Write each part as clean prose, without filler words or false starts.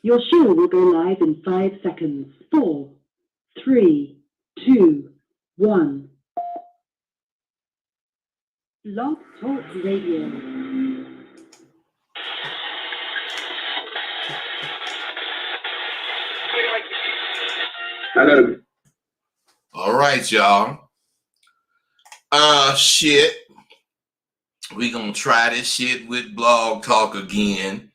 Your show will go live in 5 seconds. 4, 3, 2, 1. Blog Talk Radio. Hello. All right, y'all. Shit. We gonna try this shit with Blog Talk again.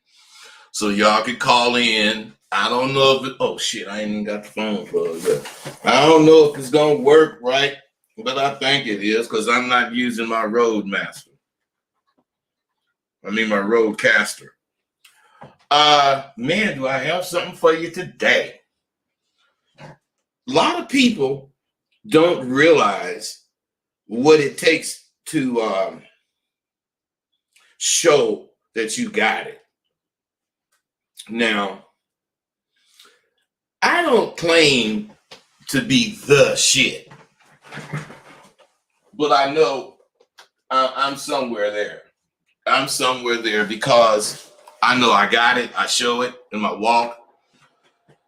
So y'all can call in. I don't know if oh shit, I ain't even got the phone plugged up. I don't know if it's gonna work right, but I think it is because I'm not using my Roadmaster. I mean my Roadcaster. Man, do I have something for you today? A lot of people don't realize what it takes to show that you got it. Now, I don't claim to be the shit, but I know I'm somewhere there. I'm somewhere there because I know I got it. I show it in my walk.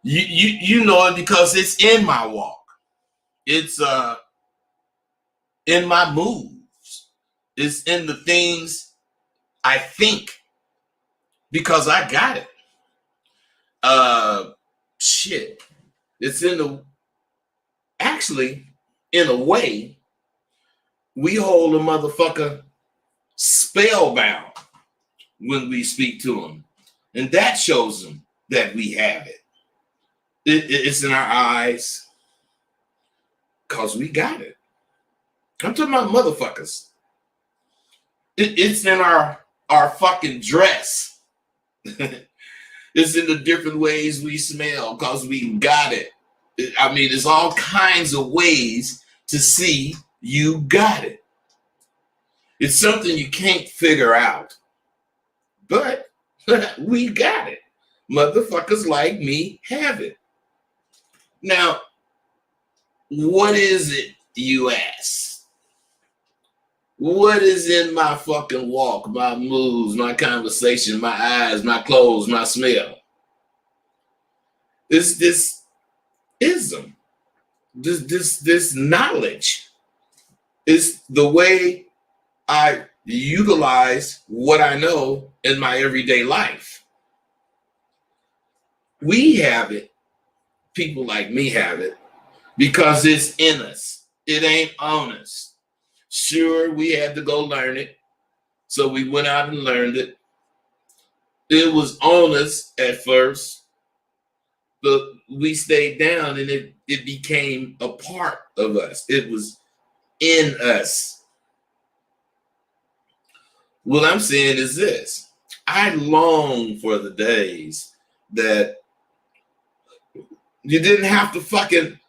You know it because it's in my walk. It's in my moves. It's in the things I think because I got it. Shit. It's actually, in a way, we hold a motherfucker spellbound when we speak to him. And that shows them that we have it. It's in our eyes because we got it. I'm talking about motherfuckers. It's in our fucking dress. It's in the different ways we smell because we got it. I mean, there's all kinds of ways to see you got it. It's something you can't figure out, but we got it. Motherfuckers like me have it. Now, what is it, you ask? What is in my fucking walk, my moves, my conversation, my eyes, my clothes, my smell? It's this ism, this knowledge. It's the way I utilize what I know in my everyday life. We have it. People like me have it because it's in us. It ain't on us. Sure, we had to go learn it. So we went out and learned it. It was on us at first, but we stayed down and it became a part of us. It was in us. What I'm saying is this. I long for the days that you didn't have to fucking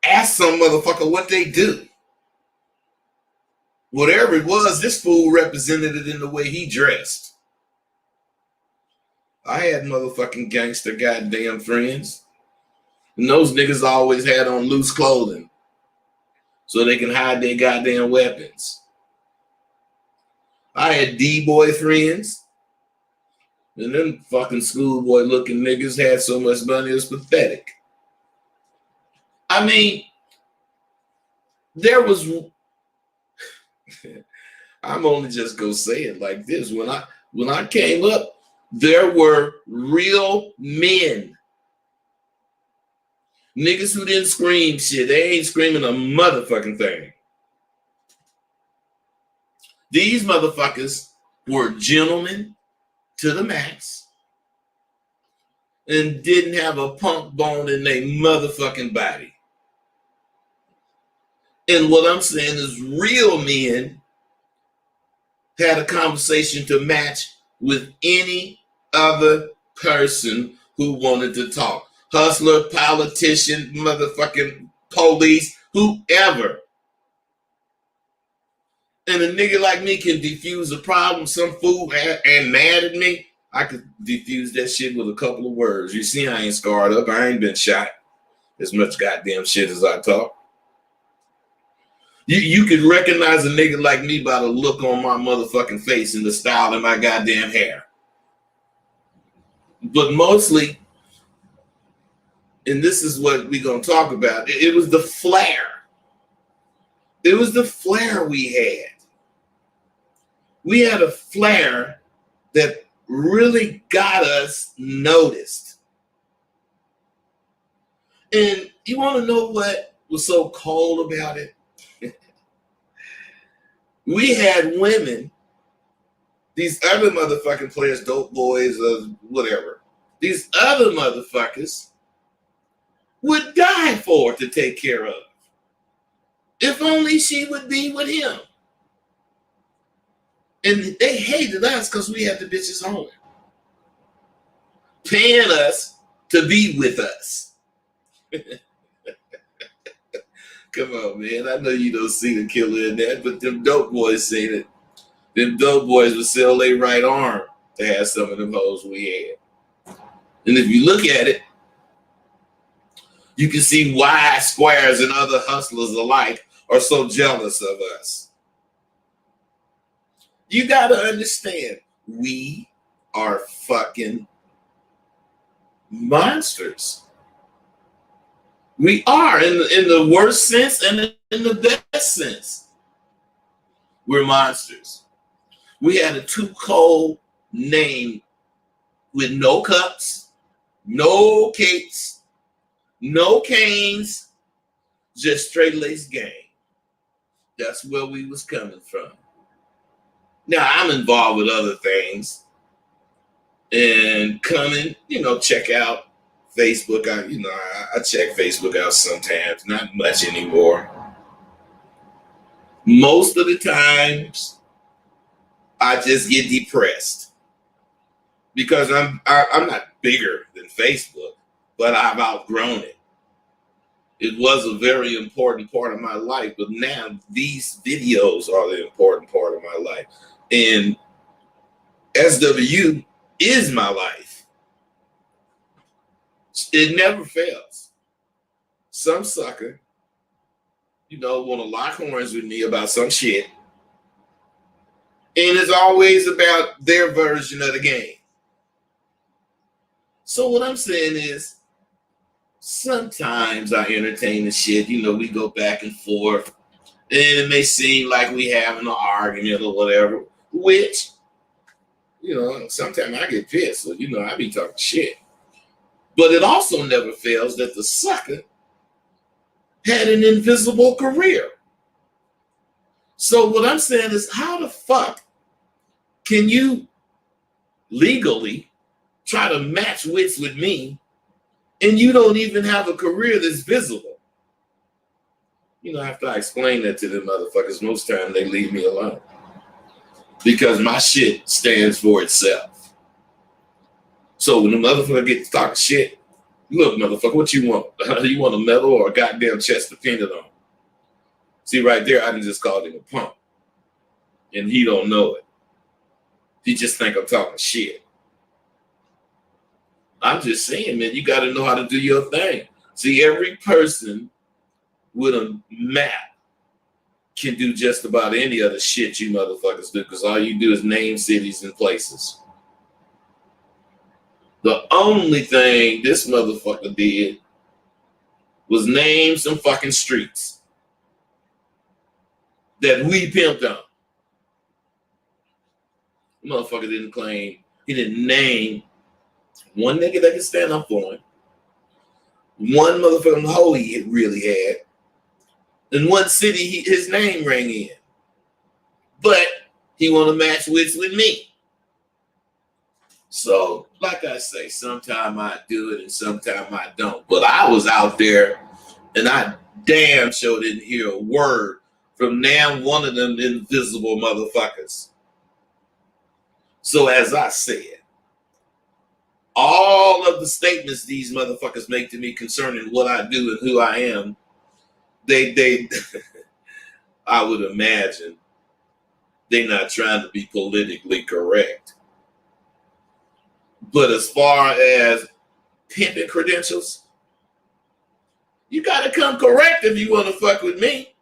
ask some motherfucker what they do. Whatever it was, this fool represented it in the way he dressed. I had motherfucking gangster goddamn friends. And those niggas always had on loose clothing so they can hide their goddamn weapons. I had D-boy friends. And them fucking schoolboy looking niggas had so much money it was pathetic. I mean, there was... I'm only just gonna say it like this. When I came up, there were real men. Niggas who didn't scream shit. They ain't screaming a motherfucking thing. These motherfuckers were gentlemen to the max and didn't have a punk bone in their motherfucking body. And what I'm saying is real men had a conversation to match with any other person who wanted to talk. Hustler, politician, motherfucking police, whoever. And a nigga like me can defuse a problem. Some fool and mad at me, I could defuse that shit with a couple of words. You see, I ain't scarred up. I ain't been shot as much goddamn shit as I talk. You could recognize a nigga like me by the look on my motherfucking face and the style of my goddamn hair. But mostly, and this is what we're going to talk about, it was the flair. It was the flair we had. We had a flair that really got us noticed. And you want to know what was so cold about it? We had women, these other motherfucking players, dope boys or whatever, these other motherfuckers would die for to take care of. If only she would be with him. And they hated us because we had the bitches home, paying us to be with us. Come on, man. I know you don't see the killer in that, but them dope boys seen it. Them dope boys would sell their right arm to have some of them hoes we had. And if you look at it, you can see why Squares and other hustlers alike are so jealous of us. You got to understand, we are fucking monsters. We are in the worst sense and in the best sense. We're monsters. We had a too cold name with no cups, no capes, no canes, just straight lace gang. That's where we was coming from. Now I'm involved with other things and coming, check out Facebook. I check Facebook out sometimes, not much anymore. Most of the times I just get depressed because I'm not bigger than Facebook, but I've outgrown it. It was a very important part of my life, but now these videos are the important part of my life. And SW is my life. It never fails. Some sucker, want to lock horns with me about some shit. And it's always about their version of the game. So what I'm saying is, sometimes I entertain the shit. We go back and forth. And it may seem like we having an argument or whatever, which, sometimes I get pissed. So, I be talking shit. But it also never fails that the sucker had an invisible career. So what I'm saying is, how the fuck can you legally try to match wits with me and you don't even have a career that's visible? After I explain that to them motherfuckers, most time they leave me alone. Because my shit stands for itself. So when the motherfucker gets to talk shit, look, motherfucker, what you want? You want a medal or a goddamn chest dependent on? See, right there, I done just called him a punk. And he don't know it. He just think I'm talking shit. I'm just saying, man, you got to know how to do your thing. See, every person with a map can do just about any other shit you motherfuckers do, because all you do is name cities and places. The only thing this motherfucker did was name some fucking streets that we pimped on. The motherfucker didn't claim, he didn't name one nigga that could stand up for him, one motherfucking hoe he really had, in one city his name rang in. But he want to match wits with me. So, like I say, sometime I do it and sometime I don't. But I was out there and I damn sure didn't hear a word from now one of them invisible motherfuckers. So as I said, all of the statements these motherfuckers make to me concerning what I do and who I am, they I would imagine they're not trying to be politically correct. But as far as pimping credentials, you got to come correct if you want to fuck with me.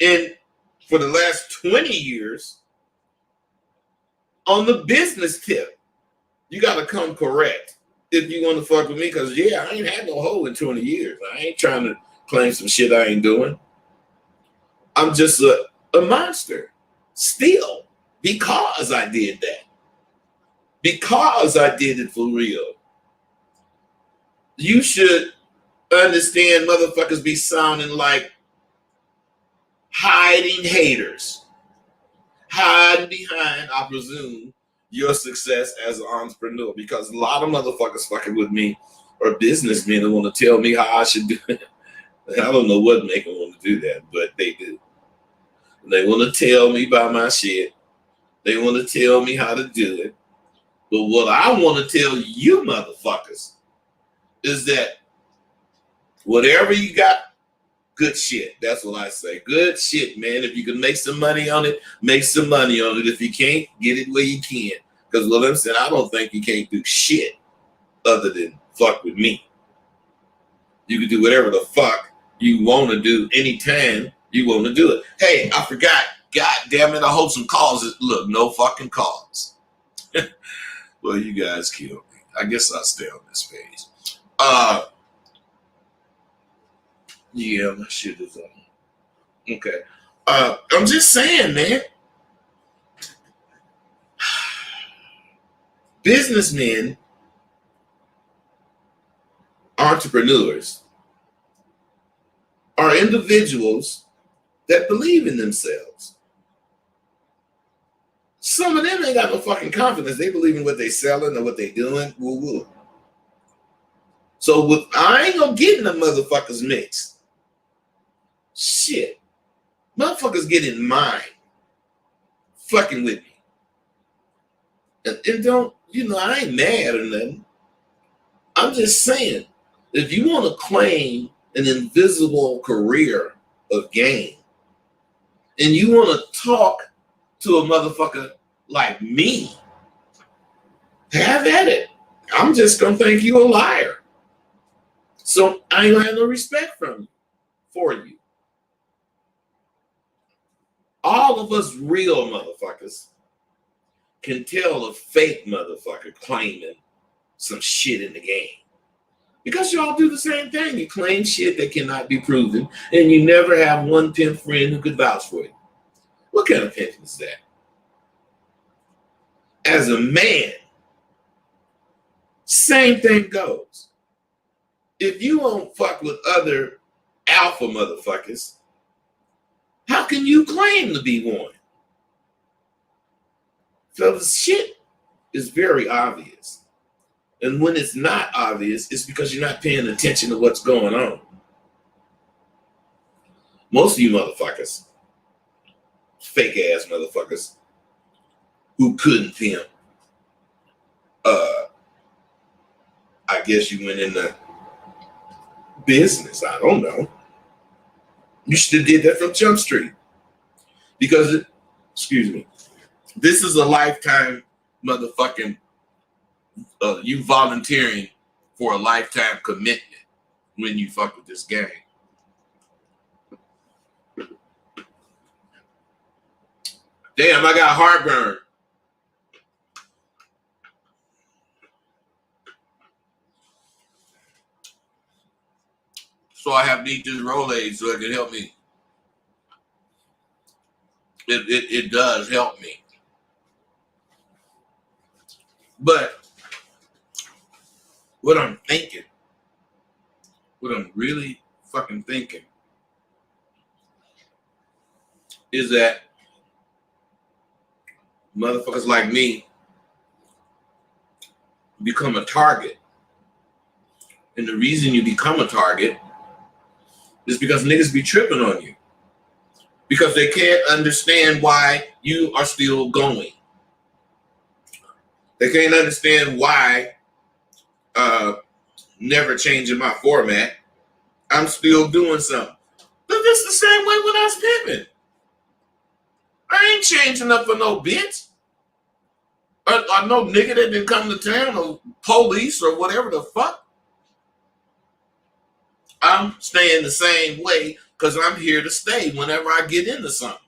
And for the last 20 years, on the business tip, you got to come correct. if you want to fuck with me, because yeah, I ain't had no hoe in 20 years. I ain't trying to claim some shit I ain't doing. I'm just a monster still because I did that. Because I did it for real. You should understand motherfuckers be sounding like hiding haters. Hiding behind, I presume, your success as an entrepreneur, because a lot of motherfuckers fucking with me are businessmen that want to tell me how I should do it. I don't know what make them want to do that, but they do. They want to tell me about my shit. They want to tell me how to do it. But what I want to tell you motherfuckers is that whatever you got, good shit. That's what I say. Good shit, man. If you can make some money on it, make some money on it. If you can't, get it where you can. Because what I'm saying, I don't think you can't do shit other than fuck with me. You can do whatever the fuck you want to do anytime you want to do it. Hey, I forgot. God damn it. I hope some calls. Look, no fucking calls. Well, you guys killed me. I guess I'll stay on this page. Yeah, my shit is on. Okay. I'm just saying, man. Businessmen, entrepreneurs, are individuals that believe in themselves. Some of them ain't got no fucking confidence. They believe in what they selling or what they doing. Woo woo. So I ain't gonna get in the motherfuckers mix. Shit. Motherfuckers get in mine. Fucking with me. And don't, I ain't mad or nothing. I'm just saying, if you want to claim an invisible career of gain, and you want to talk to a motherfucker like me, have at it. I'm just gonna think you a liar. So I ain't gonna have no respect for you. All of us real motherfuckers can tell a fake motherfucker claiming some shit in the game. Because y'all do the same thing. You claim shit that cannot be proven, and you never have 1/10 friend who could vouch for you. What kind of pimp is that? As a man, same thing goes. If you won't fuck with other alpha motherfuckers, how can you claim to be one? So the shit is very obvious. And when it's not obvious, it's because you're not paying attention to what's going on. Most of you motherfuckers, fake ass motherfuckers, who couldn't pimp, I guess you went into business. I don't know. You should have did that from Jump Street. Because, this is a lifetime motherfucking, you volunteering for a lifetime commitment when you fuck with this gang. Damn, I got heartburn. So I have to eat this Rolaids so it can help me. It does help me. But what I'm thinking, what I'm really fucking thinking, is that motherfuckers like me become a target. And the reason you become a target is because niggas be tripping on you. Because they can't understand why you are still going. They can't understand why never changing my format. I'm still doing something. But it's the same way when I was pimping. I ain't changing up for no bitch. Or no nigga that didn't come to town, or police or whatever the fuck. I'm staying the same way because I'm here to stay whenever I get into something.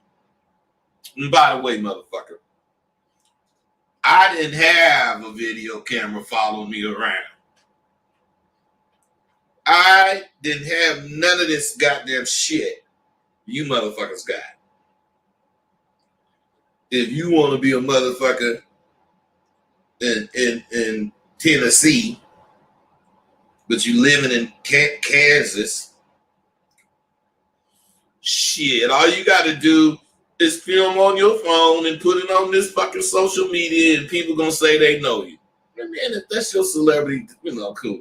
And by the way, motherfucker, I didn't have a video camera following me around. I didn't have none of this goddamn shit you motherfuckers got. If you want to be a motherfucker in Tennessee, but you living in Kansas, shit, all you got to do is film on your phone and put it on this fucking social media, and people gonna say they know you. Man, if that's your celebrity, cool.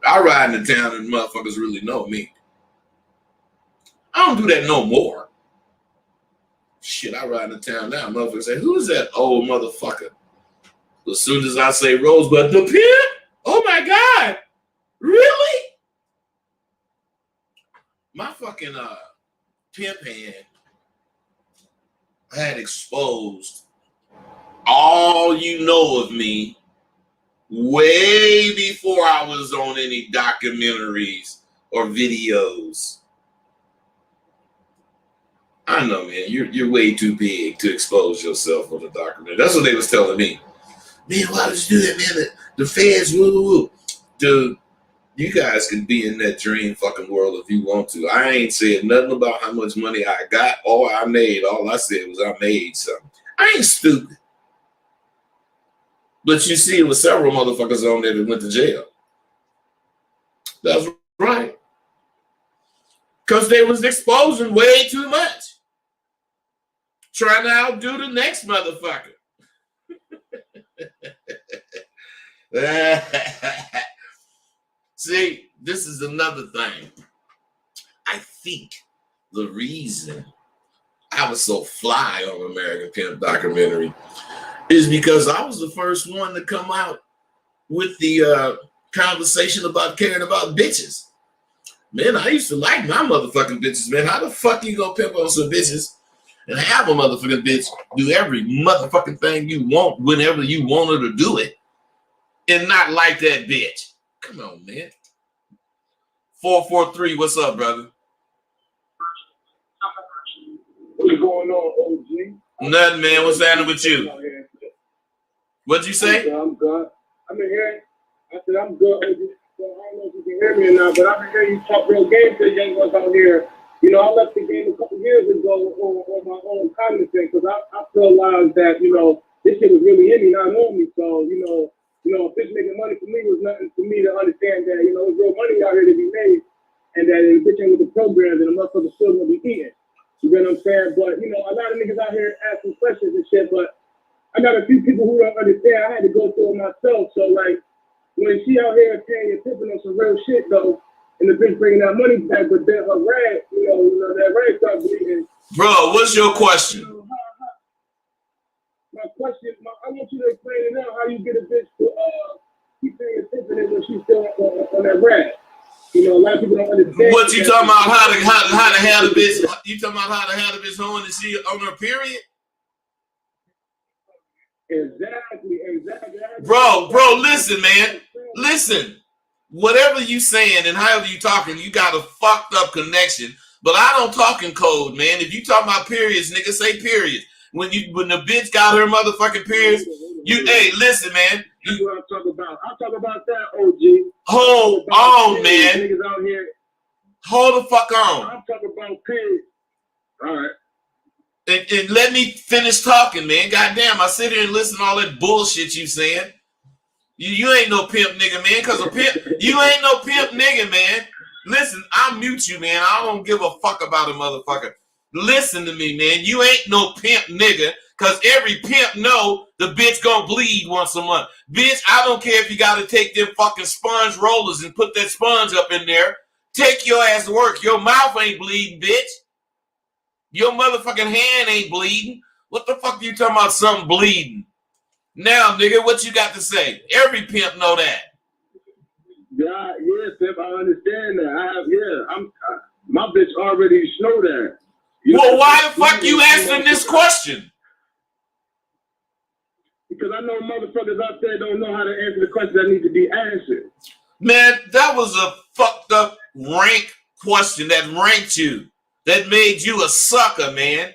I ride in the town and motherfuckers really know me. I don't do that no more. Shit, I ride in the town now. Motherfuckers say, who's that old motherfucker? As soon as I say Rosebud, the pimp? Oh my God. Really? My fucking pimp hand had exposed all you know of me way before I was on any documentaries or videos. I know, man, you're way too big to expose yourself on the documentary. That's what they was telling me. Man, why did you do that, man? The feds, woo. Dude, you guys can be in that dream fucking world if you want to. I ain't said nothing about how much money I got or I made. All I said was I made something. I ain't stupid. But you see, it was several motherfuckers on there that went to jail. That's right. Because they was exposing way too much. Trying to outdo the next motherfucker. See, this is another thing. I think the reason I was so fly on American Pimp documentary is because I was the first one to come out with the conversation about caring about bitches. Man, I used to like my motherfucking bitches, man. How the fuck you gonna pimp on some bitches and have a motherfucking bitch do every motherfucking thing you want whenever you want her to do it and not like that bitch? Come on, man. 443, what's up, brother? What's going on, OG? Nothing, man. What's happening with you? What'd you say? I'm good. I'm in here. I said, I'm good, OG. So I don't know if you can hear me or not, but I've been hearing you talk real game to the young ones out here. You know, I left the game a couple years ago on my own cognizance because I realized that, this shit was really in me, not on me. So, a bitch making money for me was nothing for me to understand that, there's real money out here to be made and that the bitch ain't with the programs and the motherfucker still gonna be eating. You know what I'm saying? But, a lot of niggas out here asking questions and shit, but I got a few people who don't understand. I had to go through it myself. So, like, when she out here paying and tipping on some real shit, though, and the bitch bringing that money back, but then her rag, that rag starts bleeding. Bro, what's your question? My question, I want you to explain it now how you get a bitch to keep paying and tipping it when she's still on that rag. A lot of people don't understand. What you talking about? How to have a bitch? You talking about how to have a bitch on and she on her period? Exactly. Bro, listen, man. Listen. Whatever you saying and however you talking, you got a fucked up connection. But I don't talk in code, man. If you talking about periods, nigga, say periods. When the bitch got her motherfucking periods, hey, listen, man. That's what I'm talking about. I'm talking about that, OG. Hold on, man. Niggas out here. Hold the fuck on. I'm talking about periods. All right. And let me finish talking, man. Goddamn, I sit here and listen to all that bullshit you saying. You ain't no pimp nigga, man, because a pimp, you ain't no pimp nigga, man. Listen, I'll mute you, man. I don't give a fuck about a motherfucker. Listen to me, man. You ain't no pimp nigga, because every pimp know the bitch gonna bleed once a month. Bitch, I don't care if you gotta take them fucking sponge rollers and put that sponge up in there. Take your ass to work. Your mouth ain't bleeding, bitch. Your motherfucking hand ain't bleeding. What the fuck are you talking about something bleeding? Now, nigga, what you got to say? Every pimp know that. Yeah, pimp, I understand that. My bitch already know that. Well, why the fuck you asking this question? Because I know motherfuckers out there don't know how to answer the questions that need to be answered. Man, that was a fucked up rank question that ranked you. That made you a sucker, man.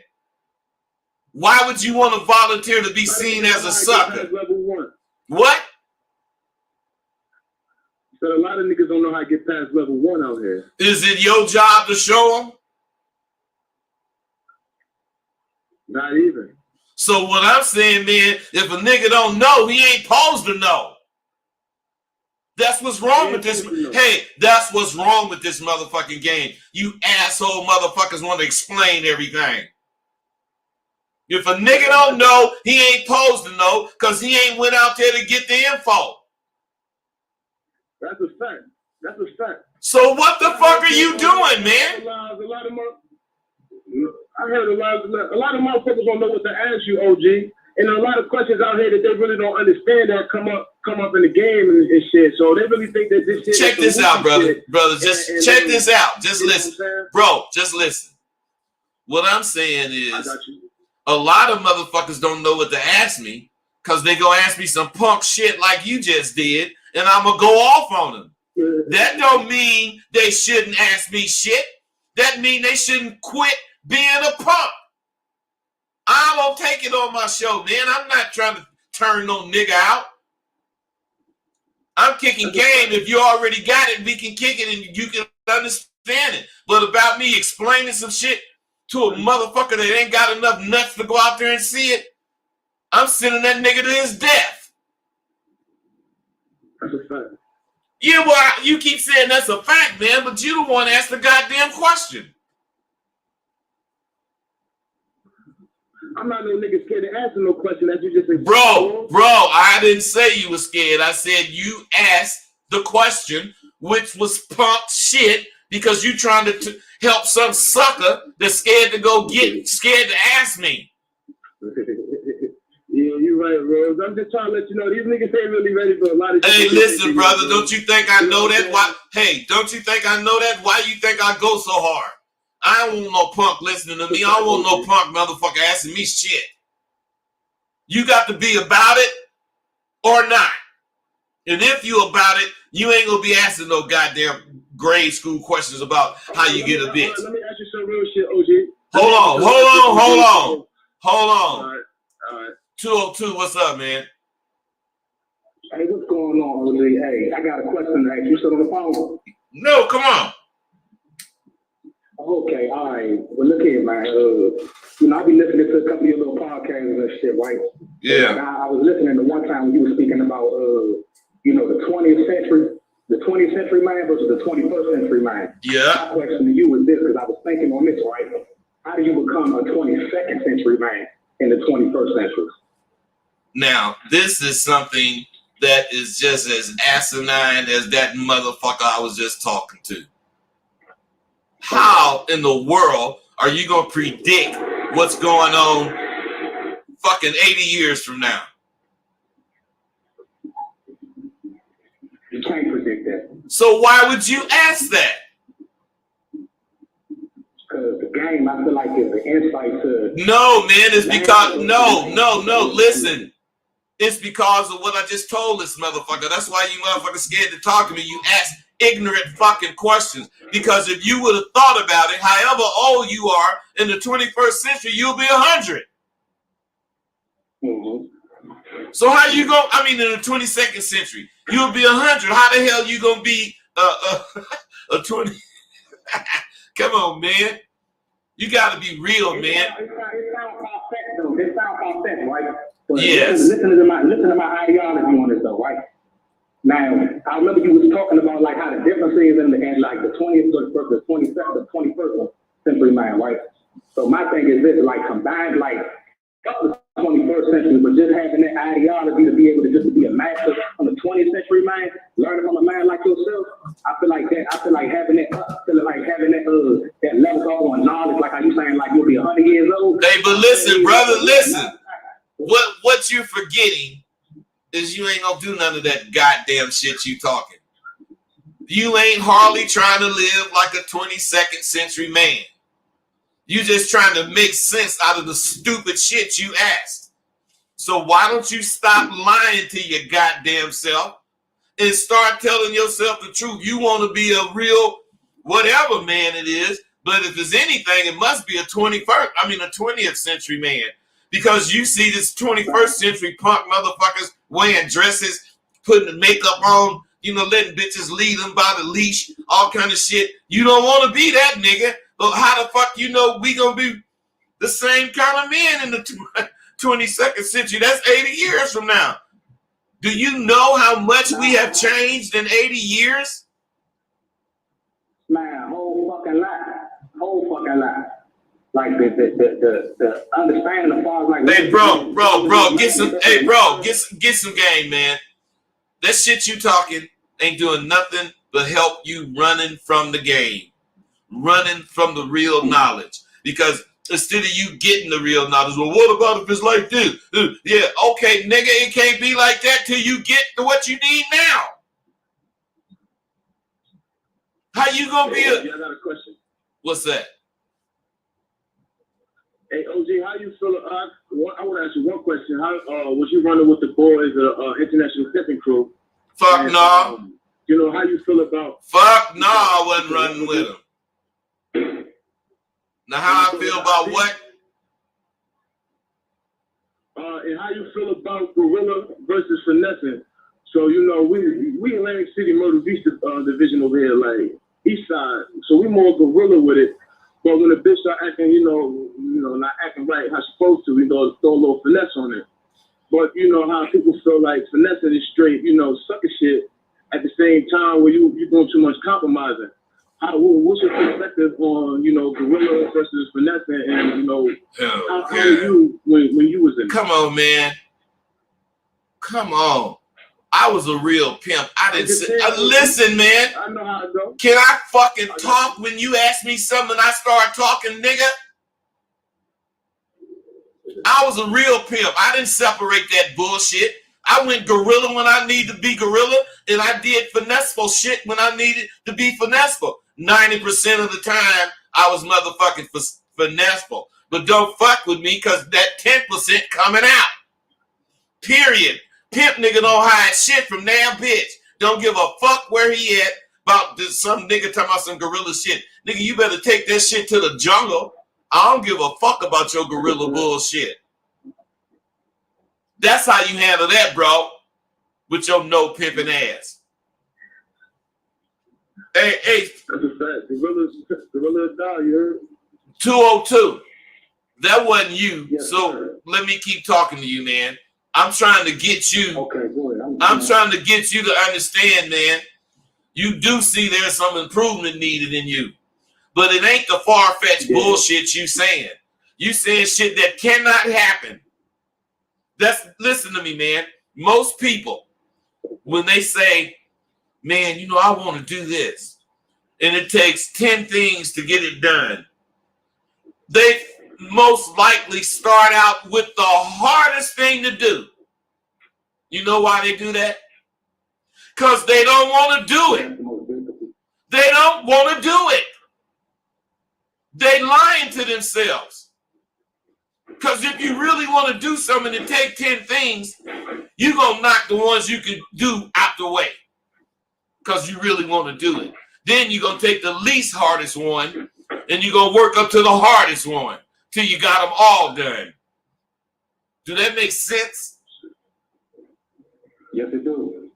Why would you want to volunteer to be seen as a sucker? Level 1. What? So a lot of niggas don't know how to get past level 1 out here. Is it your job to show them? Not even. So what I'm saying, man, if a nigga don't know, he ain't supposed to know. That's what's wrong with this. Hey, that's what's wrong with this motherfucking game. You asshole motherfuckers want to explain everything. If a nigga don't know, he ain't supposed to know because he ain't went out there to get the info. That's a fact. That's a fact. So what the fuck are you doing, man? I heard a lot of motherfuckers don't know what to ask you, OG. And a lot of questions out here that they really don't understand that come up in the game and shit. So they really think that this shit. Check this out, brother. Just check this out. Just listen. Bro, just listen. What I'm saying is a lot of motherfuckers don't know what to ask me because they go ask me some punk shit like you just did, and I'm going to go off on them. That don't mean they shouldn't ask me shit. That mean they shouldn't quit being a punk. I don't take it on my show, man. I'm not trying to turn no nigga out. I'm kicking game. If you already got it, we can kick it and you can understand it. But about me explaining some shit to a motherfucker that ain't got enough nuts to go out there and see it, I'm sending that nigga to his death. That's a fact. Yeah, well, you keep saying that's a fact, man, but you don't want to ask the goddamn question. I'm not no nigga scared to answer no question that you just said. Bro, I didn't say you were scared. I said you asked the question, which was punk shit, because you trying to help some sucker that's scared to ask me. Yeah, you're right, Rose. I'm just trying to let you know these niggas ain't really ready for a lot of shit. Hey, listen, brother, don't you think I know that? Why? Hey, don't you think I know that? Why you think I go so hard? I don't want no punk listening to me. I don't want no punk motherfucker asking me shit. You got to be about it or not. And if you about it, you ain't gonna be asking no goddamn grade school questions about how you get a bitch. Let me ask you some real shit, OG. Hold on. All right. 202, what's up, man? Hey, what's going on, OG? Hey, I got a question to ask you. Still on the phone? No, come on. Okay, all right. Well, look here, man. I be listening to a couple of your little podcasts and shit, right? Yeah. And I was listening to one time when you were speaking about, the 20th century man versus the 21st century man. Yeah. My question to you is this, because I was thinking on this, right? How do you become a 22nd century man in the 21st century? Now, this is something that is just as asinine as that motherfucker I was just talking to. How in the world are you going to predict what's going on fucking 80 years from now? You can't predict that. So why would you ask that? Because the game, I feel like, is the insight to... No, man, it's because... No, listen. It's because of what I just told this motherfucker. That's why you motherfuckers scared to talk to me. You ask ignorant fucking questions. Because if you would have thought about it, however old you are in the 21st century, you'll be 100. Mm-hmm. So how you going, in the 22nd century, you'll be 100. How the hell you going to be a 20? Come on, man. You got to be real, man. It sounds far-fetched, though. It sounds far-fetched, right? But yes. Listen to my ideology on this, though, right? Now, I remember you was talking about like how the difference is in like the 20th versus the 22nd, the 21st century man, right? So my thing is this, like combined, like up the 21st century, but just having that ideology to be able to just be a master on the 20th century man, learning from a man like yourself. I feel like having that that level of knowledge, like how you saying, like you'll be 100 years old. Hey, but listen, brother, listen. What you're forgetting is you ain't gonna do none of that goddamn shit you talking. You ain't hardly trying to live like a 22nd century man. You just trying to make sense out of the stupid shit you asked. So why don't you stop lying to your goddamn self and start telling yourself the truth? You want to be a real whatever man it is, but if it's anything, it must be a 20th century man. Because you see this 21st century punk motherfuckers wearing dresses, putting the makeup on, you know, letting bitches lead them by the leash, all kind of shit. You don't want to be that nigga. But how the fuck you know we gonna be the same kind of men in the 22nd century? That's 80 years from now. Do you know how much we have changed in 80 years? Man, whole fucking lie. Like the understanding as far as like. Hey, bro, get some game, man. That shit you talking ain't doing nothing but help you running from the game, running from the real knowledge. Because instead of you getting the real knowledge, well, what about if it's like this? Yeah, okay, nigga, it can't be like that till you get to what you need now. How you gonna be a... Yeah, I got a question. What's that? Hey, OG, how you feel? I want to ask you one question. How was you running with the boys, international stepping crew? Fuck and, no. You know how you feel about? Fuck no, I wasn't running with them. Now, how I feel about what? And how you feel about Gorilla versus Finessing? So you know, we Atlantic City Myrtle Beach division over here, like East Side. So we more Gorilla with it. But when the bitch start acting, you know, not acting right how she's supposed to, we throw a little finesse on it. But you know how people feel like finessing is straight, you know, sucker shit. At the same time, where you're doing too much compromising. What's your perspective on, you know, Gorilla versus finessing, and you know, how were you when you was in it? Come on, man. Come on. I was a real pimp. I didn't say, listen, man. I know how it goes. Can I fucking talk when you ask me something and I start talking, nigga? I was a real pimp. I didn't separate that bullshit. I went gorilla when I needed to be gorilla, and I did finesseful shit when I needed to be finesseful. 90% of the time, I was motherfucking finesseful. But don't fuck with me, because that 10% coming out. Period. Pimp nigga don't hide shit from damn bitch. Don't give a fuck where he at about this, some nigga talking about some gorilla shit. Nigga, you better take that shit to the jungle. I don't give a fuck about your gorilla bullshit. That's how you handle that, bro. With your no pimping ass. Hey. That's a fact. Gorilla die, you heard? 202. That wasn't you. Yes, so sir. Let me keep talking to you, man. I'm trying to get you. Okay, go ahead. I'm trying to get you to understand, man. You do see there's some improvement needed in you. But it ain't the far-fetched bullshit you saying. You saying shit that cannot happen. Listen to me, man. Most people, when they say, man, you know, I want to do this, and it takes 10 things to get it done, they most likely start out with the hardest thing to do. You know why they do that? Because they don't want to do it. They don't want to do it. They lying to themselves. Because if you really want to do something and take 10 things, you're going to knock the ones you can do out the way. Because you really want to do it. Then you're going to take the least hardest one, and you're going to work up to the hardest one till you got them all done. Do that make sense? Yes, it do.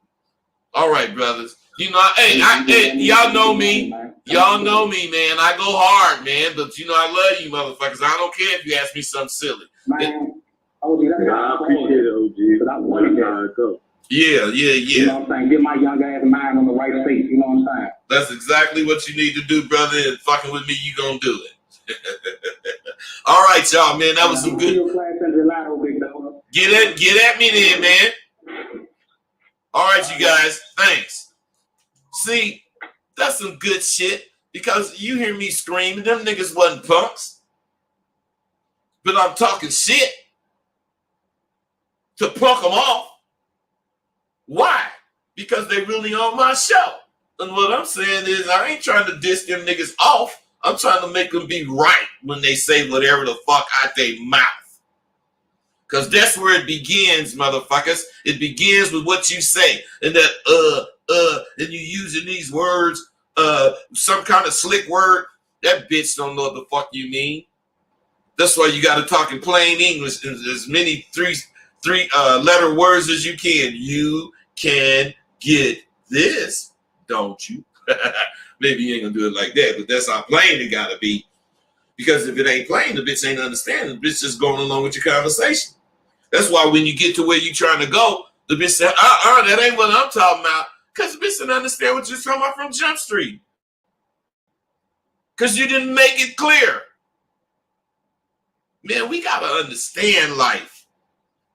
All right, brothers. You know, hey, y'all know me. Y'all know me, man. I go hard, man. But, you know, I love you motherfuckers. I don't care if you ask me something silly. Man, OG, that's I appreciate it, OG. But I want to go. Yeah. You know what I'm saying? Get my young ass mind on the right space. You know what I'm saying? That's exactly what you need to do, brother. And fucking with me, you gonna do it. All right, y'all, man. That was some good. Get at me then, man. All right, you guys. Thanks. See, that's some good shit. Because you hear me screaming, them niggas wasn't punks. But I'm talking shit to punk them off. Why? Because they really on my show. And what I'm saying is I ain't trying to diss them niggas off. I'm trying to make them be right when they say whatever the fuck out their mouth. Because that's where it begins, motherfuckers. It begins with what you say. And that, and you using these words, some kind of slick word. That bitch don't know what the fuck you mean. That's why you got to talk in plain English, as many three letter words as you can. You can get this, don't you? Maybe you ain't gonna do it like that, but that's how plain it gotta be. Because if it ain't plain, the bitch ain't understanding. The bitch just going along with your conversation. That's why when you get to where you trying to go, the bitch said, that ain't what I'm talking about. Because the bitch didn't understand what you're talking about from Jump Street. Because you didn't make it clear. Man, we got to understand life.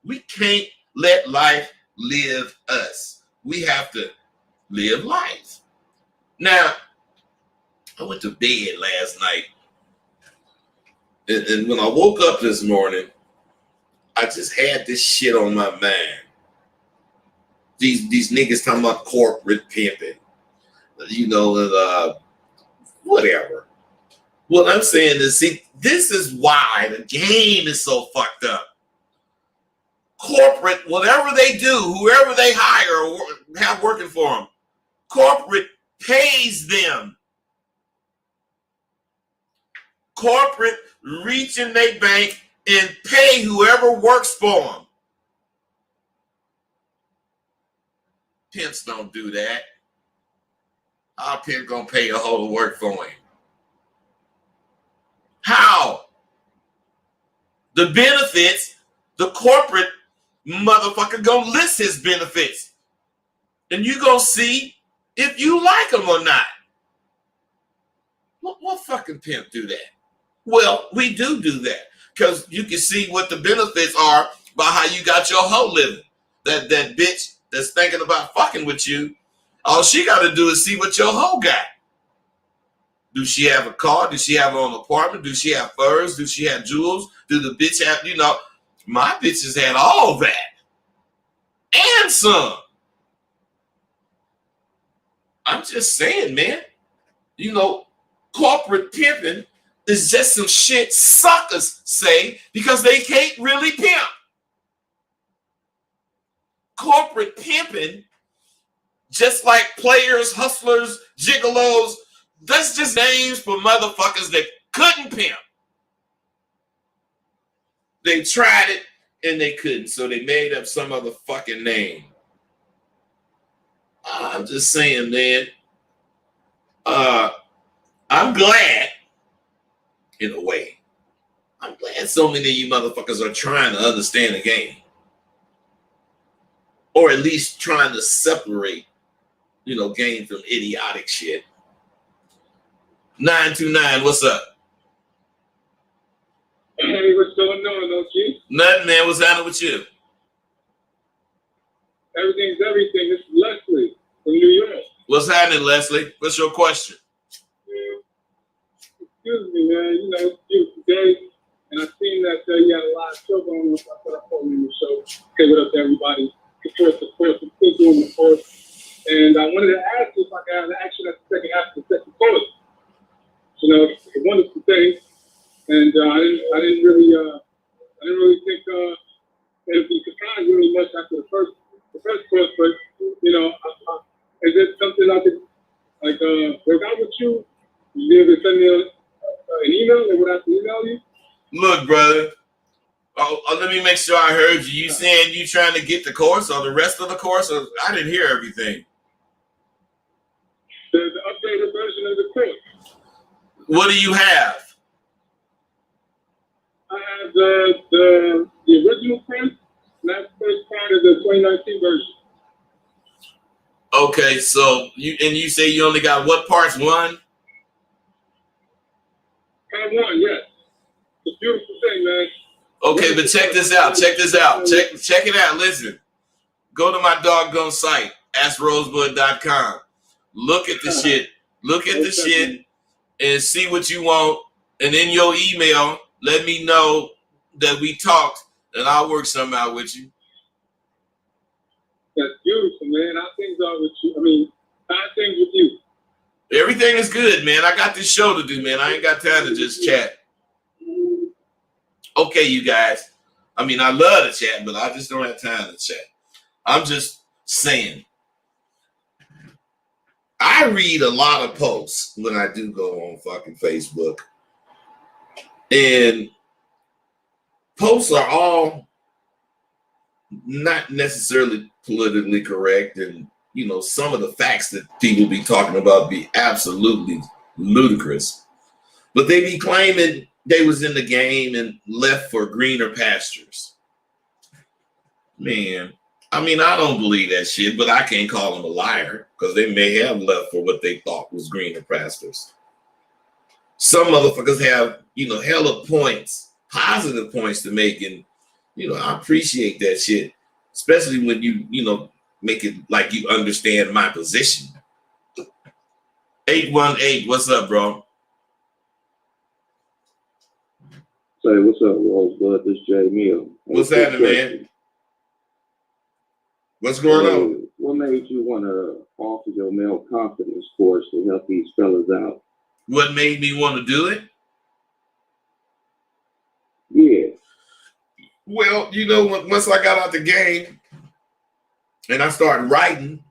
We can't let life live us. We have to live life. Now, I went to bed last night. And when I woke up this morning, I just had this shit on my mind. These niggas talking about corporate pimping. Whatever. What I'm saying is, see, this is why the game is so fucked up. Corporate, whatever they do, whoever they hire or have working for them, corporate pays them. Corporate reach in their bank and pay whoever works for them. Pimps don't do that. Our pimp gonna pay a whole to work for him. How? The benefits, the corporate motherfucker gonna list his benefits. And you gonna see if you like them or not. What fucking pimp do that? Well, we do that. Because you can see what the benefits are by how you got your hoe living. That bitch that's thinking about fucking with you, all she got to do is see what your hoe got. Do she have a car? Does she have her own apartment? Do she have furs? Do she have jewels? Do the bitch have, my bitches had all that. And some. I'm just saying, man. Corporate pimping is just some shit suckers say because they can't really pimp. Corporate pimping, just like players, hustlers, gigolos, that's just names for motherfuckers that couldn't pimp. They tried it and they couldn't, so they made up some other fucking name. I'm just saying, man. I'm glad, in a way. I'm glad so many of you motherfuckers are trying to understand the game. Or at least trying to separate, game from idiotic shit. 929, what's up? Hey, what's going on, OG? Nothing, man. What's happening with you? Everything's everything. This is Leslie from New York. What's happening, Leslie? What's your question? Excuse me, man. It's a beautiful day. And I seen that you had a live show going on, so I thought I'd call you on the show. Say what up to everybody. Support, still doing the course. And I wanted to ask you if I could have an action at the second half of the second course. It's a wonderful thing. And I didn't really think it'd be surprised really much after the first course, but is it something I could work out with you? You able to send me an email, or would I have to email you? Look, brother. Let me make sure I heard you. You saying you trying to get the course or the rest of the course? Or I didn't hear everything. The updated version of the course. What do you have? I have the original print, and that's the first part of the 2019 version. Okay, so you say you only got what parts? One? Part one, yes. It's a beautiful thing, man. Okay, but check this out. Check it out. Listen. Go to my doggone site, AskRosebud.com. Look at the shit. Look at the shit and see what you want. And in your email, let me know that we talked and I'll work something out with you. That's beautiful, man. How things are with you? How things with you? Everything is good, man. I got this show to do, man. I ain't got time to just chat. Okay, you guys. I love to chat, but I just don't have time to chat. I'm just saying. I read a lot of posts when I do go on fucking Facebook. And posts are all not necessarily politically correct and you know, some of the facts that people be talking about be absolutely ludicrous. But they be claiming they was in the game and left for greener pastures. Man, I mean, I don't believe that shit, but I can't call them a liar because they may have left for what they thought was greener pastures. Some motherfuckers have, you know, hella points, positive points to make, and you know, I appreciate that shit, especially when you know, make it like you understand my position. 818, what's up, bro? Say, what's up, Rosebud? This Jay Mill. What's happening, man? What's going on? What made you want to offer your male confidence course to help these fellas out? What made me want to do it? Yeah. Well, you know, once I got out the game and I started writing,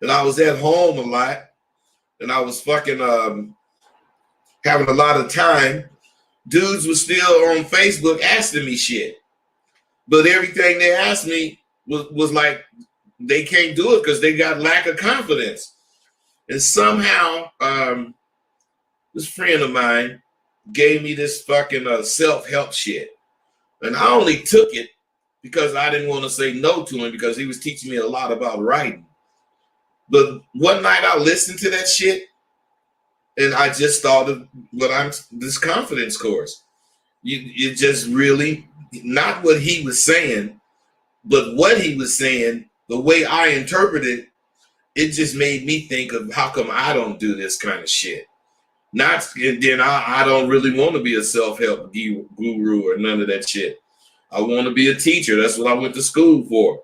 and I was at home a lot, and I was fucking having a lot of time, dudes were still on Facebook asking me shit. But everything they asked me was like, they can't do it because they got lack of confidence. And somehow, this friend of mine gave me this fucking self-help shit. And I only took it because I didn't want to say no to him because he was teaching me a lot about writing. But one night I listened to that shit and I just thought of this confidence course. You just really, not what he was saying, but what he was saying, the way I interpreted it just made me think of how come I don't do this kind of shit. And then I don't really want to be a self-help guru or none of that shit. I want to be a teacher. That's what I went to school for.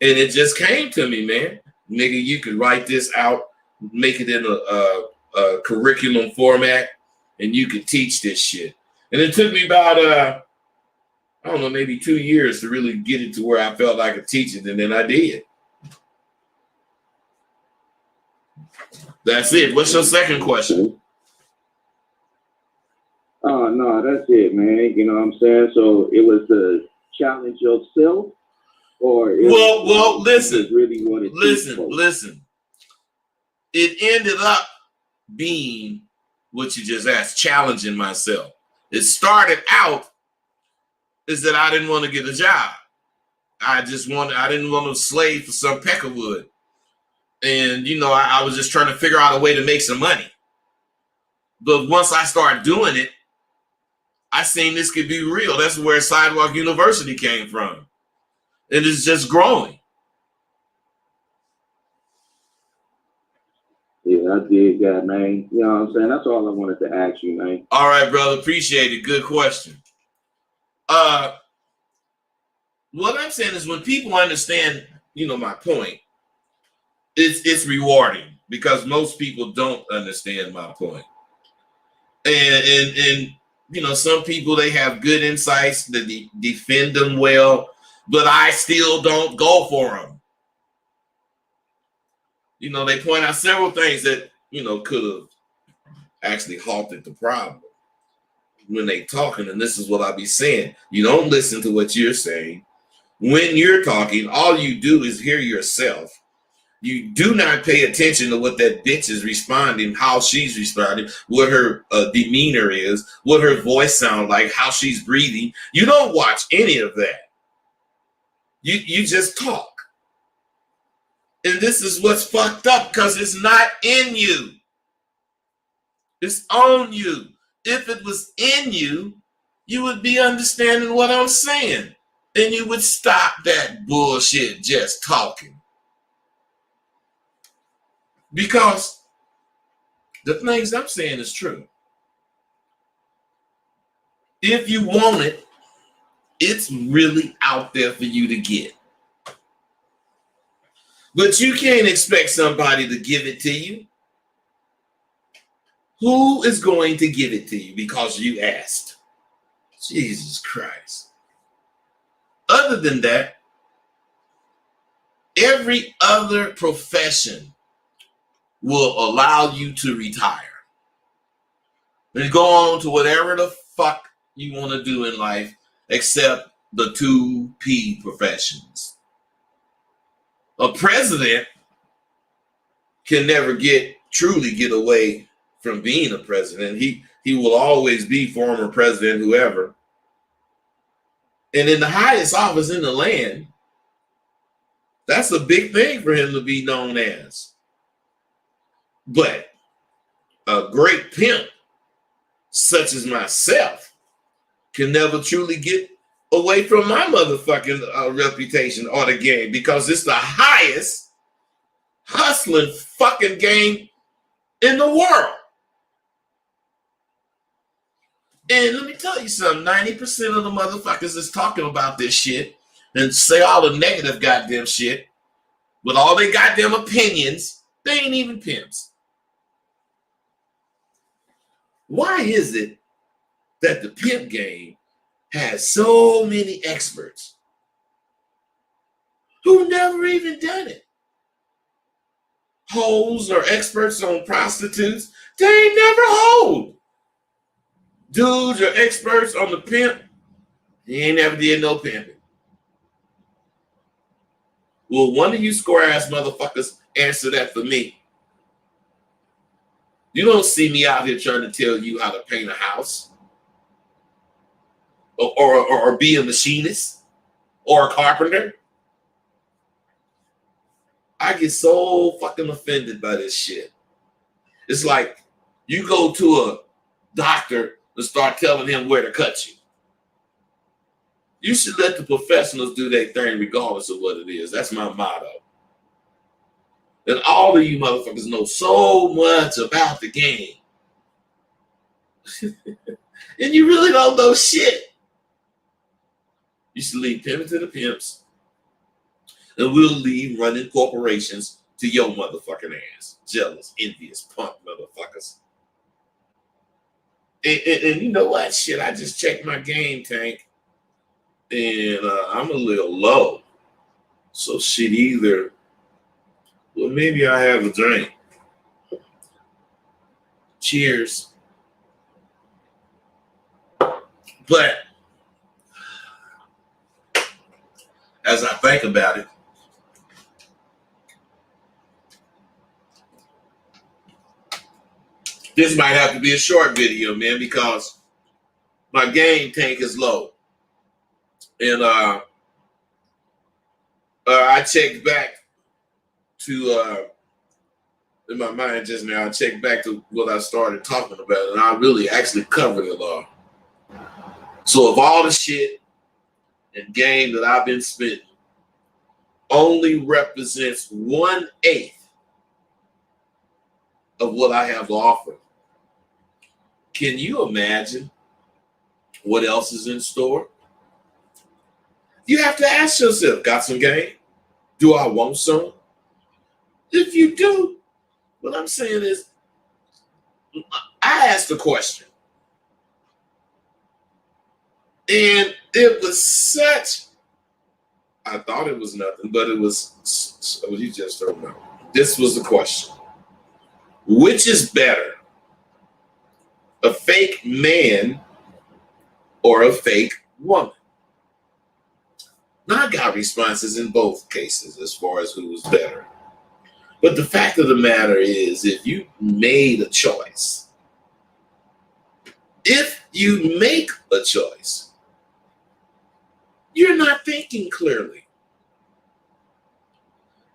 And it just came to me, man. Nigga, you could write this out, make it in a curriculum format, and you could teach this shit. And it took me about, I don't know, maybe 2 years to really get it to where I felt I could teach it, and then I did. That's it. What's your second question? Oh, no, that's it, man. You know what I'm saying? So it was to challenge yourself, or well, listen, really wanted listen. It ended up being what you just asked, challenging myself. It started out is that I didn't want to get a job. I didn't want to slave for some peckerwood. And, you know, I was just trying to figure out a way to make some money. But once I started doing it, I seen this could be real. That's where Sidewalk University came from. And it's just growing. Yeah, I did that, man. You know what I'm saying? That's all I wanted to ask you, man. All right, brother. Appreciate it. Good question. What I'm saying is when people understand, you know, my point, it's rewarding because most people don't understand my point. And you know, some people, they have good insights that defend them well, but I still don't go for them. You know, they point out several things that, you know, could have actually halted the problem when they talking. And this is what I be saying. You don't listen to what you're saying. When you're talking, all you do is hear yourself. You do not pay attention to what that bitch is responding, how she's responding, what her demeanor is, what her voice sounds like, how she's breathing. You don't watch any of that. You just talk. And this is what's fucked up because it's not in you. It's on you. If it was in you, you would be understanding what I'm saying. And you would stop that bullshit just talking. Because the things I'm saying is true. If you want it, it's really out there for you to get. But you can't expect somebody to give it to you. Who is going to give it to you because you asked? Jesus Christ. Other than that, every other profession will allow you to retire. And go on to whatever the fuck you want to do in life, except the 2P professions. A president can never truly get away from being a president. He will always be former president, whoever. And in the highest office in the land, that's a big thing for him to be known as. But a great pimp, such as myself, can never truly get away from my motherfucking reputation or the game, because it's the highest hustling fucking game in the world. And let me tell you something, 90% of the motherfuckers is talking about this shit and say all the negative goddamn shit with all their goddamn opinions. They ain't even pimps. Why is it that the pimp game has so many experts who never even done it? Hoes or experts on prostitutes, they ain't never hoed. Dudes or experts on the pimp, he ain't never did no pimping. Will one of you square ass motherfuckers answer that for me? You don't see me out here trying to tell you how to paint a house or be a machinist or a carpenter. I get so fucking offended by this shit. It's like you go to a doctor and start telling him where to cut you. You should let the professionals do their thing regardless of what it is. That's my motto. And all of you motherfuckers know so much about the game. And you really don't know shit. You should leave pimping to the pimps. And we'll leave running corporations to your motherfucking ass. Jealous, envious, punk motherfuckers. And you know what? Shit, I just checked my game tank. And I'm a little low. So shit, either, well, maybe I have a drink. Cheers. But as I think about it, this might have to be a short video, man, because my game tank is low. And I checked back to, in my mind just now, I checked back to what I started talking about, and I really actually covered it all. So if all the shit and game that I've been spitting only represents 1/8 of what I have to offer, can you imagine what else is in store? You have to ask yourself, got some game? Do I want some? If you do, what I'm saying is, I asked the question. And it was such, I thought it was nothing, but it was, you just don't know. This was the question. Which is better, a fake man or a fake woman? Now, I got responses in both cases as far as who was better. But the fact of the matter is, if you made a choice, you're not thinking clearly.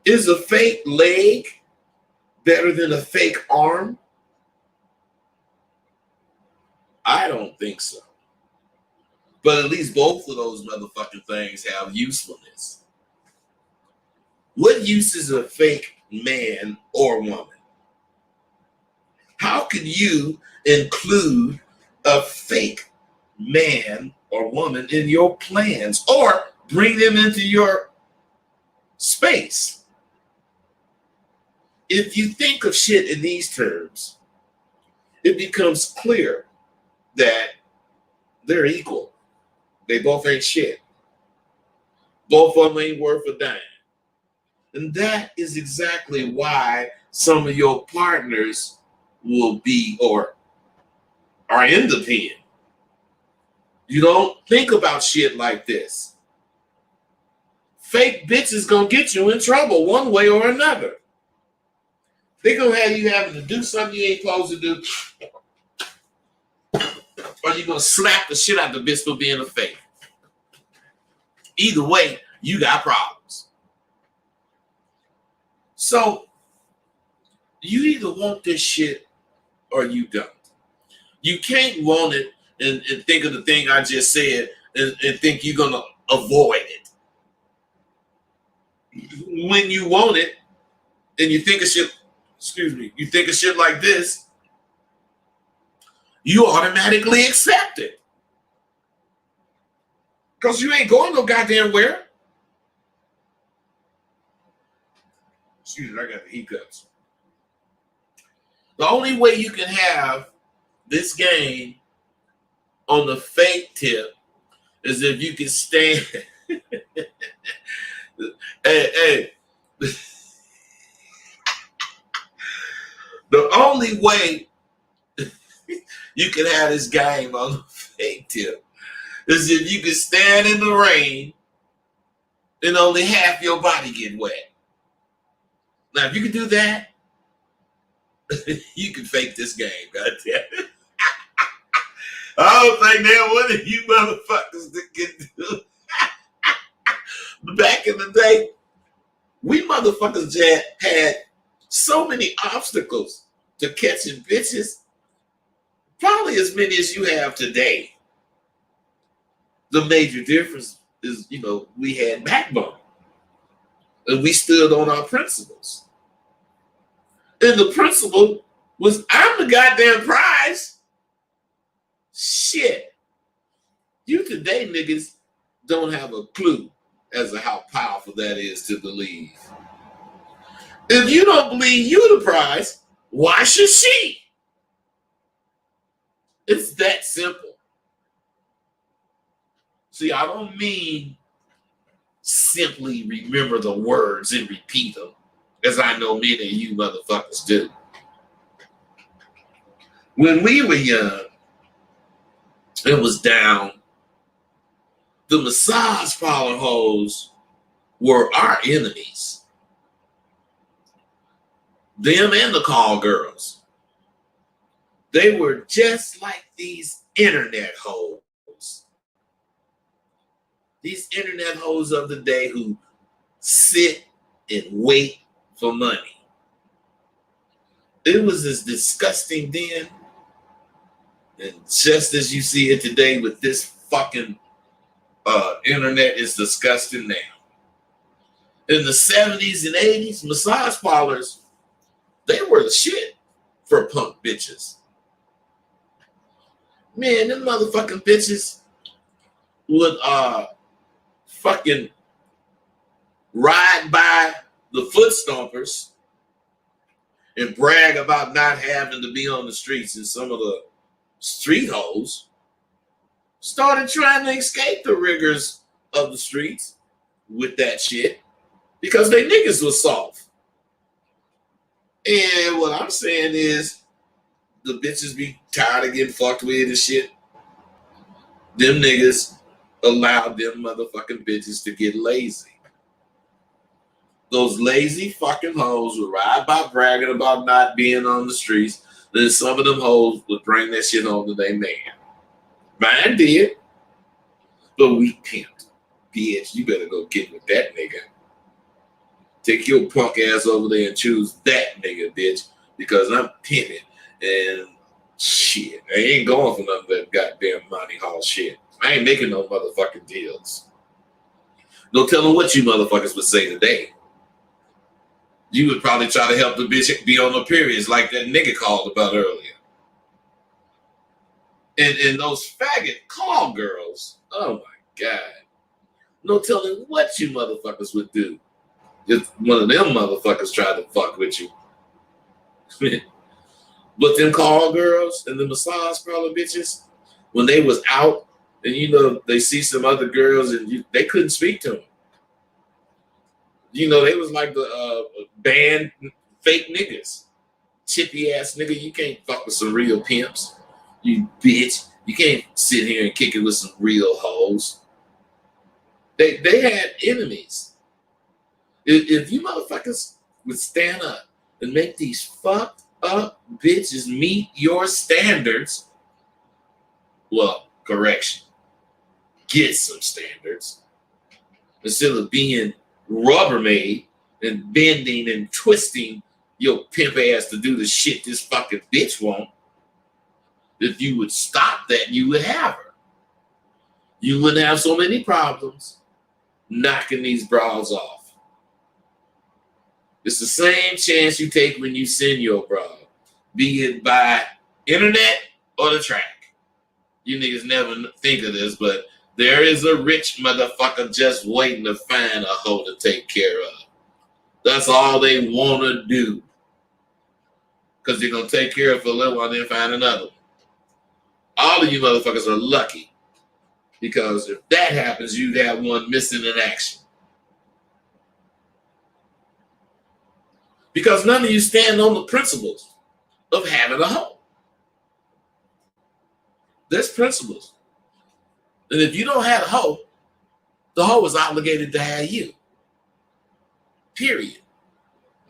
Is a fake leg better than a fake arm? I don't think so. But at least both of those motherfucking things have usefulness. What use is a fake man or woman? How could you include a fake man or woman in your plans or bring them into your space? If you think of shit in these terms, it becomes clear that they're equal. They both ain't shit. Both of them ain't worth a dime. And that is exactly why some of your partners will be or are in the pen. You don't think about shit like this. Fake bitches gonna get you in trouble one way or another. They're gonna have you having to do something you ain't supposed to do, or you're gonna slap the shit out of the bitch for being a fake. Either way, you got problems. So you either want this shit or you don't. You can't want it and think of the thing I just said and think you're gonna avoid it. When you want it and you think of shit, you think of shit like this, you automatically accept it. Because you ain't going no goddamn where. Excuse me, I got the hiccups. The only way you can have this game on the fake tip is if you can stand. hey. The only way you can have this game on the fake tip is if you can stand in the rain and only half your body get wet. Now, if you can do that, you can fake this game, goddamn it. I don't think there one of you motherfuckers that can do it. Back in the day, we motherfuckers had so many obstacles to catching bitches, probably as many as you have today. The major difference is, we had backbone and we stood on our principles. And the principle was, I'm the goddamn prize. Shit. You today niggas don't have a clue as to how powerful that is to believe. If you don't believe you the prize, why should she? It's that simple. See, I don't mean simply remember the words and repeat them, as I know many of you motherfuckers do. When we were young, it was down. The massage parlor hoes were our enemies. Them and the call girls. They were just like these internet hoes. These internet hoes of the day who sit and wait for money. It was as disgusting then, and just as you see it today with this fucking internet is disgusting now. In the 70s and 80s, massage parlors, they were the shit for punk bitches. Man, them motherfucking bitches would fucking ride by the foot stompers and brag about not having to be on the streets. And some of the street hoes started trying to escape the rigors of the streets with that shit because they niggas was soft. And what I'm saying is the bitches be tired of getting fucked with and shit. Them niggas allowed them motherfucking bitches to get lazy. Those lazy fucking hoes would ride by bragging about not being on the streets. Then some of them hoes would bring that shit home to their man. Mine did. But we pimped. Bitch, you better go get with that nigga. Take your punk ass over there and choose that nigga, bitch. Because I'm pimping. And shit, I ain't going for none of that goddamn money hall shit. I ain't making no motherfucking deals. No telling what you motherfuckers would say today. You would probably try to help the bitch be on her periods like that nigga called about earlier. And those faggot call girls, oh my God. No telling what you motherfuckers would do if one of them motherfuckers tried to fuck with you. But them call girls and the massage parlor bitches, when they was out and they see some other girls and they couldn't speak to them. They was like the band fake niggas. Chippy ass nigga, you can't fuck with some real pimps. You bitch. You can't sit here and kick it with some real hoes. They had enemies. If you motherfuckers would stand up and make these fucked up bitches meet your standards. Well, correction. Get some standards. Instead of being Rubbermaid and bending and twisting your pimp ass to do the shit this fucking bitch want. If you would stop that, you would have her. You wouldn't have so many problems knocking these bras off. It's the same chance you take when you send your bra, be it by internet or the track. You niggas never think of this, but there is a rich motherfucker just waiting to find a hoe to take care of. That's all they want to do. Because they're going to take care of it for a little while and then find another one. All of you motherfuckers are lucky. Because if that happens, you'd have one missing in action. Because none of you stand on the principles of having a hoe. There's principles. And if you don't have a hoe, the hoe is obligated to have you. Period.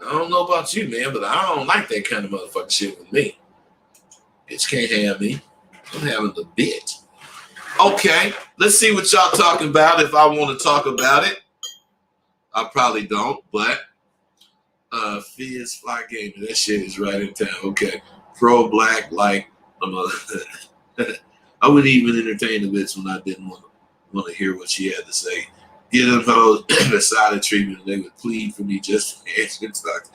I don't know about you, man, but I don't like that kind of motherfucking shit with me. Bitch can't have me. I'm having the bitch. Okay, let's see what y'all talking about if I want to talk about it. I probably don't, but Fizz Fly Gaming, that shit is right in town. Okay. Pro black like I wouldn't even entertain the bitch when I didn't want to hear what she had to say. Get them hoes the silent treatment, and they would plead for me just to answer talk.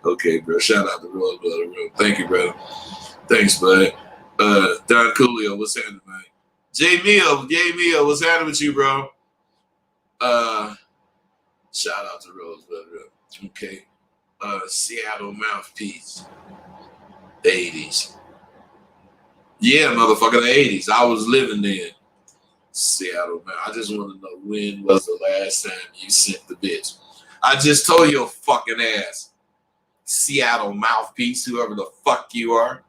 Okay, bro. Shout out to Rosebud. Thank you, brother. Thanks, bud. Don Coolio, what's happening, man? Jay Mio, what's happening with you, bro? Shout out to Rosebud. Okay. Seattle Mouthpiece. The 80s. Yeah, motherfucker, the 80s. I was living there. Seattle, man. I just want to know when was the last time you sent the bitch. I just told your fucking ass. Seattle Mouthpiece, whoever the fuck you are.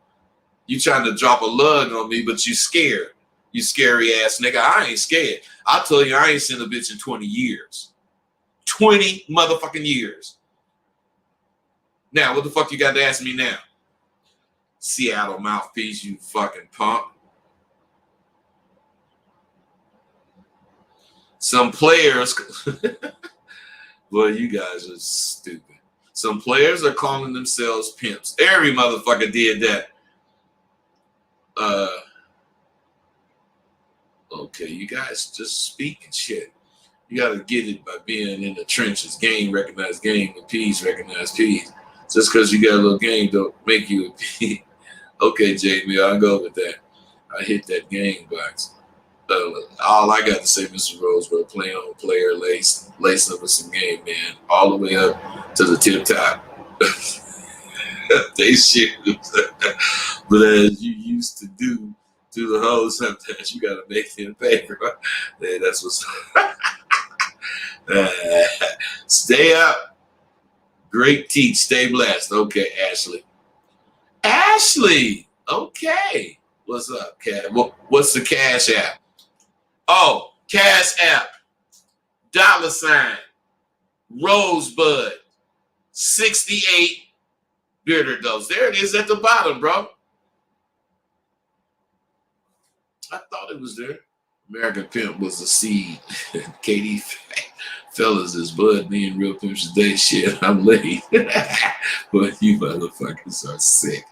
You trying to drop a lug on me, but you scared. You scary ass nigga. I ain't scared. I told you I ain't sent a bitch in 20 years. 20 motherfucking years. Now, what the fuck you got to ask me now? Seattle Mouthpiece, you fucking punk. Some players, well, you guys are stupid. Some players are calling themselves pimps. Every motherfucker did that. Okay, you guys just speaking shit. You gotta get it by being in the trenches. Game recognize game, and P's recognize P's. Just because you got a little game don't make you a P. Okay, Jamie, I'll go with that. I hit that game box. All I got to say, Mr. Rosebud, playing on player, lace up with some game, man, all the way up to the tip top. They shit. But as you used to do to the hoes, sometimes you got to make them pay. Yeah, that's what's stay up. Great teach. Stay blessed. Okay, Ashley. Ashley. Okay. What's up, Cat? What's the Cash App? Oh, Cash App, $ Rosebud, 68 bitter dose. There it is at the bottom, bro. I thought it was there. American Pimp was a seed. Katie fellas is Bud being real pimps today. Shit, I'm late. But you motherfuckers are sick.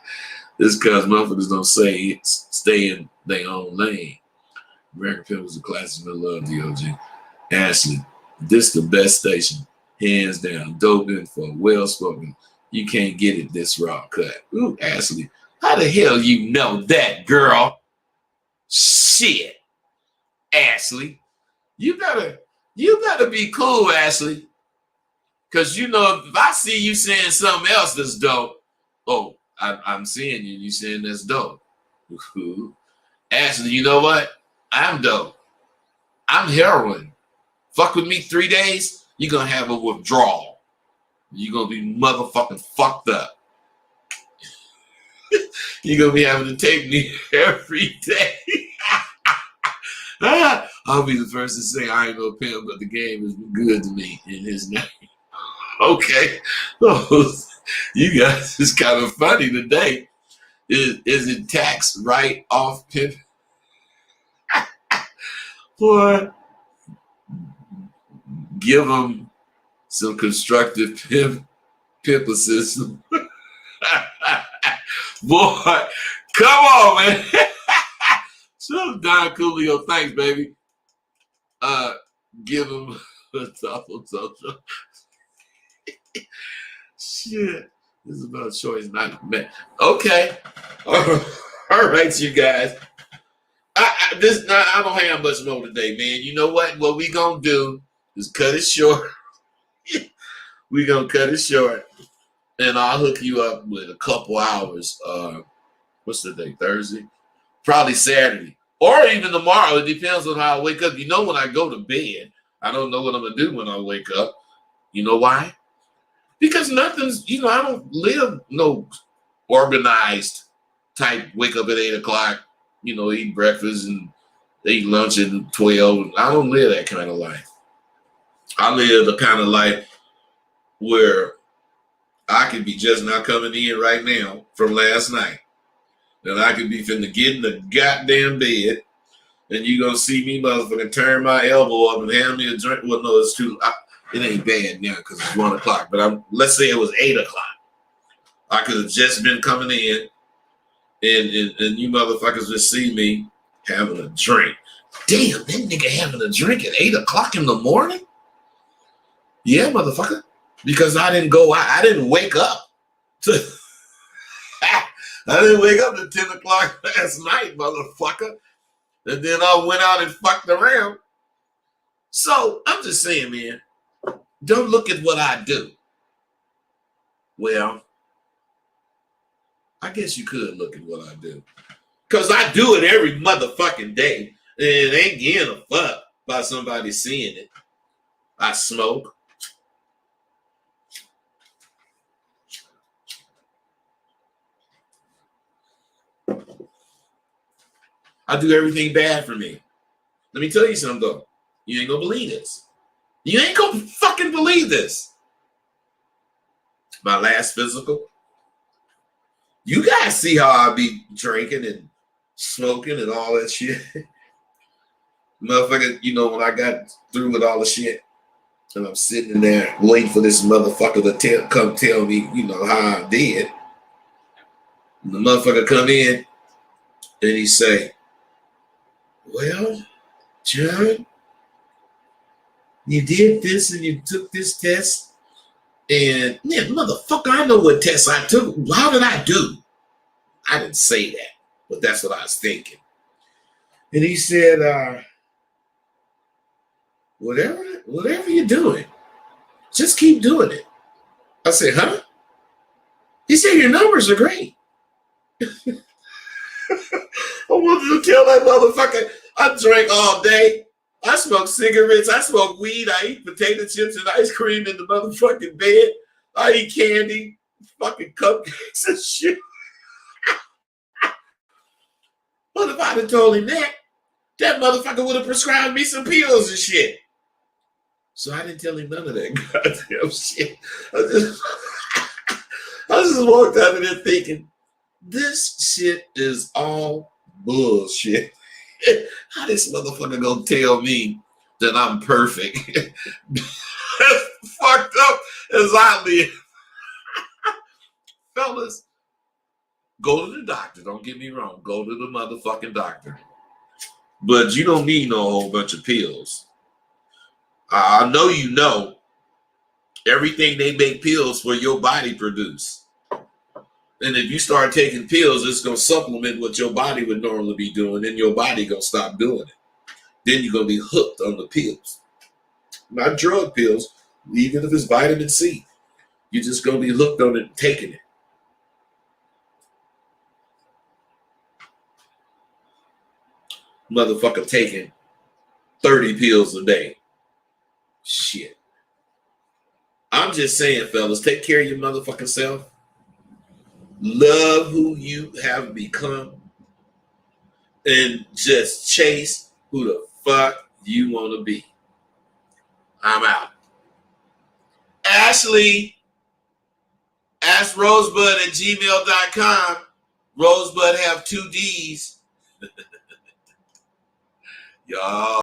This cause motherfuckers don't say it, stay in their own lane. American Pimp was a classic. I love DOG. Ashley, this the best station. Hands down. Dope info. Well spoken. You can't get it this raw cut. Ooh, Ashley. How the hell you know that, girl? Shit. Ashley. You better be cool, Ashley. Cause you know if I see you saying something else that's dope, oh, I'm seeing you. You saying that's dope. Ashley, you know what? I'm dope. I'm heroin. Fuck with me 3 days, you're going to have a withdrawal. You're going to be motherfucking fucked up. You're going to be having to take me every day. I'll be the first to say I ain't no pimp, but the game has been good to me in his name. Okay. You guys is kind of funny today. Is it tax write-off pimp? Boy, give them some constructive pimpicism. Boy, come on, man. So Don Coolio, thanks, baby. Give him a double social. Shit. This is about choice, not man. Okay. All right, you guys. I don't have much more today, man. You know what? What we gonna do is cut it short. We gonna cut it short, and I'll hook you up with a couple hours. What's the day? Thursday, probably Saturday, or even tomorrow. It depends on how I wake up. You know, when I go to bed, I don't know what I'm gonna do when I wake up. You know why? Because nothing's. You know, I don't live no organized type. Wake up at 8 o'clock. You know, eat breakfast and eat lunch at 12. I don't live that kind of life. I live the kind of life where I could be just now coming in right now from last night. And I could be finna get in the goddamn bed and you gonna see me motherfucking turn my elbow up and hand me a drink. Well, no, it's too, it ain't bad now because it's 1 o'clock, but let's say it was 8 o'clock. I could have just been coming in and you motherfuckers would see me having a drink. Damn, that nigga having a drink at 8 o'clock in the morning? Yeah, motherfucker. Because I didn't go out. I didn't wake up to I didn't wake up at 10 o'clock last night, motherfucker. And then I went out and fucked around. So I'm just saying, man, don't look at what I do. Well, I guess you could look at what I do. Because I do it every motherfucking day. And it ain't getting a fuck by somebody seeing it. I smoke. I do everything bad for me. Let me tell you something, though. You ain't gonna believe this. You ain't gonna fucking believe this. My last physical. You guys see how I be drinking and smoking and all that shit. Motherfucker, you know, when I got through with all the shit, and I'm sitting in there waiting for this motherfucker to come tell me, you know, how I did. And the motherfucker come in and he say, well, John, you did this and you took this test. And yeah, motherfucker, I know what test I took. How did I do? I didn't say that, but that's what I was thinking. And he said, whatever you're doing, just keep doing it. I said, huh? He said, your numbers are great. I wanted to tell that motherfucker, I drank all day. I smoke cigarettes. I smoke weed. I eat potato chips and ice cream in the motherfucking bed. I eat candy, fucking cupcakes and shit. But if I'd have told him that motherfucker would have prescribed me some pills and shit. So I didn't tell him none of that goddamn shit. I just walked out of there thinking, this shit is all bullshit. How this motherfucker gonna tell me that I'm perfect? As fucked up as I live. Fellas, go to the doctor. Don't get me wrong. Go to the motherfucking doctor. But you don't need no whole bunch of pills. I know you know everything they make pills for your body produce. And if you start taking pills, it's going to supplement what your body would normally be doing, and your body going to stop doing it. Then you're going to be hooked on the pills. Not drug pills, even if it's vitamin C. You're just going to be hooked on it and taking it. Motherfucker taking 30 pills a day. Shit. I'm just saying, fellas, take care of your motherfucking self. Love who you have become and just chase who the fuck you want to be. I'm out. Ashley Ask rosebud@gmail.com. Rosebud have 2 D's. Y'all.